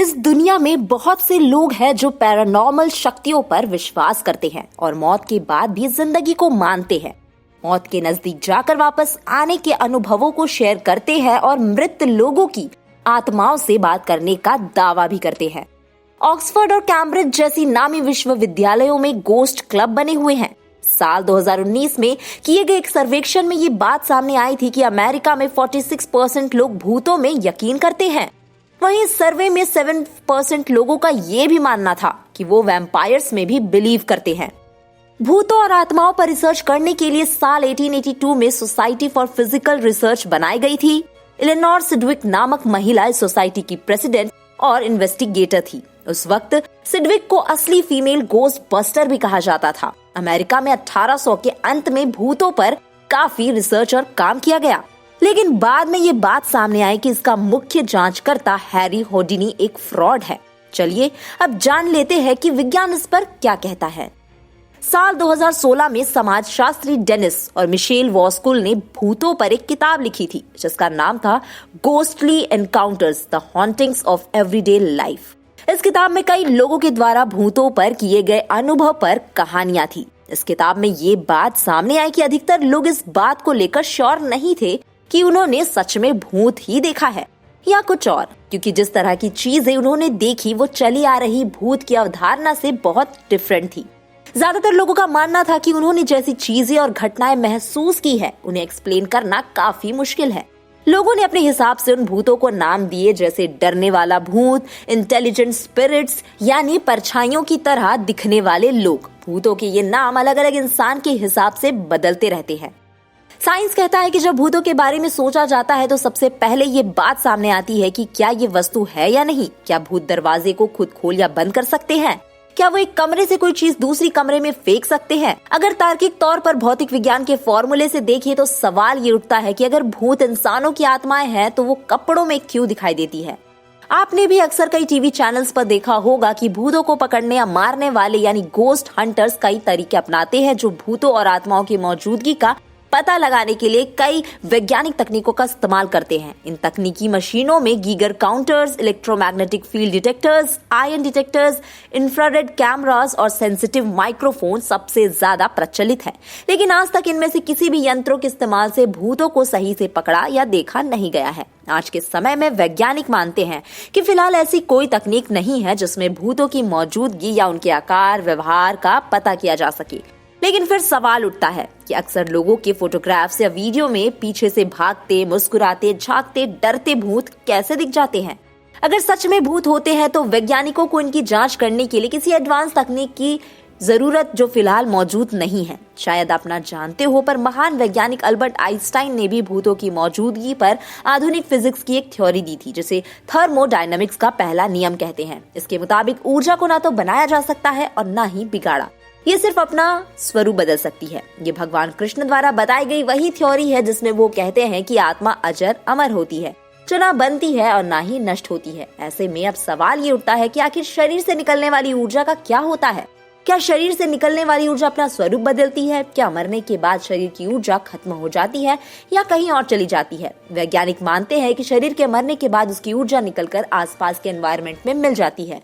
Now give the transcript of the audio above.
इस दुनिया में बहुत से लोग हैं जो पैरानॉर्मल शक्तियों पर विश्वास करते हैं और मौत के बाद भी जिंदगी को मानते हैं। मौत के नजदीक जाकर वापस आने के अनुभवों को शेयर करते हैं और मृत लोगों की आत्माओं से बात करने का दावा भी करते हैं। ऑक्सफोर्ड और कैम्ब्रिज जैसी नामी विश्वविद्यालयों में गोस्ट क्लब बने हुए हैं। साल 2019 में किए गए एक सर्वेक्षण में ये बात सामने आई थी कि अमेरिका में 46% लोग भूतों में यकीन करते हैं। वहीं इस सर्वे में 7% लोगों का ये भी मानना था कि वो वैम्पायर्स में भी बिलीव करते हैं। भूतों और आत्माओं पर रिसर्च करने के लिए साल 1882 में सोसाइटी फॉर फिजिकल रिसर्च बनाई गई थी। इलेनोर सिडविक नामक महिला इस सोसाइटी की प्रेसिडेंट और इन्वेस्टिगेटर थी। उस वक्त सिडविक को असली फीमेल गोस्ट बस्टर भी कहा जाता था। अमेरिका में 1800 के अंत में भूतों पर काफी रिसर्च और काम किया गया, लेकिन बाद में ये बात सामने आई कि इसका मुख्य जांचकर्ता हैरी होडिनी एक फ्रॉड है। चलिए अब जान लेते हैं कि विज्ञान इस पर क्या कहता है। साल 2016 में समाजशास्त्री डेनिस और मिशेल वॉस्कुल ने भूतों पर एक किताब लिखी थी जिसका नाम था ghostly encounters the hauntings of everyday life. इस किताब में कई लोगों के द्वारा भूतों पर किए गए अनुभव पर कहानियां थी। इस किताब में ये बात सामने आई कि अधिकतर लोग इस बात को लेकर श्योर नहीं थे कि उन्होंने सच में भूत ही देखा है या कुछ और, क्योंकि जिस तरह की चीजें उन्होंने देखी वो चली आ रही भूत की अवधारणा से बहुत डिफरेंट थी। ज्यादातर लोगों का मानना था कि उन्होंने जैसी चीजें और घटनाएं महसूस की है उन्हें एक्सप्लेन करना काफी मुश्किल है। लोगों ने अपने हिसाब से उन भूतों को नाम दिए, जैसे डरने वाला भूत, इंटेलिजेंट स्पिरिट्स यानी परछाइयों की तरह दिखने वाले लोग। भूतों के ये नाम अलग अलग इंसान के हिसाब से बदलते रहते हैं। साइंस कहता है कि जब भूतों के बारे में सोचा जाता है तो सबसे पहले ये बात सामने आती है कि क्या ये वस्तु है या नहीं। क्या भूत दरवाजे को खुद खोल या बंद कर सकते हैं? क्या वो एक कमरे से कोई चीज दूसरी कमरे में फेंक सकते हैं? अगर तार्किक तौर पर भौतिक विज्ञान के फॉर्मूले से देखें तो सवाल ये उठता है कि अगर भूत इंसानों की आत्माएं हैं तो वो कपड़ों में क्यों दिखाई देती है? आपने भी अक्सर कई टीवी चैनल्स पर देखा होगा कि भूतों को पकड़ने या मारने वाले यानी गोस्ट हंटर्स कई तरीके अपनाते हैं जो भूतों और आत्माओं की मौजूदगी का पता लगाने के लिए कई वैज्ञानिक तकनीकों का इस्तेमाल करते हैं। इन तकनीकी मशीनों में Geiger counters, electromagnetic field detectors, ion detectors, infrared cameras और सेंसिटिव माइक्रोफोन सबसे ज्यादा प्रचलित है। लेकिन आज तक इनमें से किसी भी यंत्रों के इस्तेमाल से भूतों को सही से पकड़ा या देखा नहीं गया है। आज के समय में वैज्ञानिक मानते हैं कि फिलहाल ऐसी कोई तकनीक नहीं है जिसमें भूतों की मौजूदगी या उनके आकार, व्यवहार का पता किया जा सके। लेकिन फिर सवाल उठता है कि अक्सर लोगों के फोटोग्राफ्स या वीडियो में पीछे से भागते, मुस्कुराते, झांकते, डरते भूत कैसे दिख जाते हैं? अगर सच में भूत होते हैं तो वैज्ञानिकों को इनकी जांच करने के लिए किसी एडवांस तकनीक की जरूरत जो फिलहाल मौजूद नहीं है। शायद आप ना जानते हो, पर महान वैज्ञानिक अल्बर्ट आइंस्टाइन ने भी भूतों की मौजूदगी पर आधुनिक फिजिक्स की एक थ्योरी दी थी जिसे थर्मोडायनामिक्स का पहला नियम कहते हैं। इसके मुताबिक ऊर्जा को ना तो बनाया जा सकता है और ना ही बिगाड़ा, ये सिर्फ अपना स्वरूप बदल सकती है। ये भगवान कृष्ण द्वारा बताई गई वही थ्योरी है जिसमें वो कहते हैं कि आत्मा अजर अमर होती है, जो ना बनती है और ना ही नष्ट होती है। ऐसे में अब सवाल ये उठता है कि आखिर शरीर से निकलने वाली ऊर्जा का क्या होता है? क्या शरीर से निकलने वाली ऊर्जा अपना स्वरूप बदलती है? क्या मरने के बाद शरीर की ऊर्जा खत्म हो जाती है या कहीं और चली जाती है? वैज्ञानिक मानते हैं कि शरीर के मरने के बाद उसकी ऊर्जा निकलकर आसपास के एनवायरनमेंट में मिल जाती है।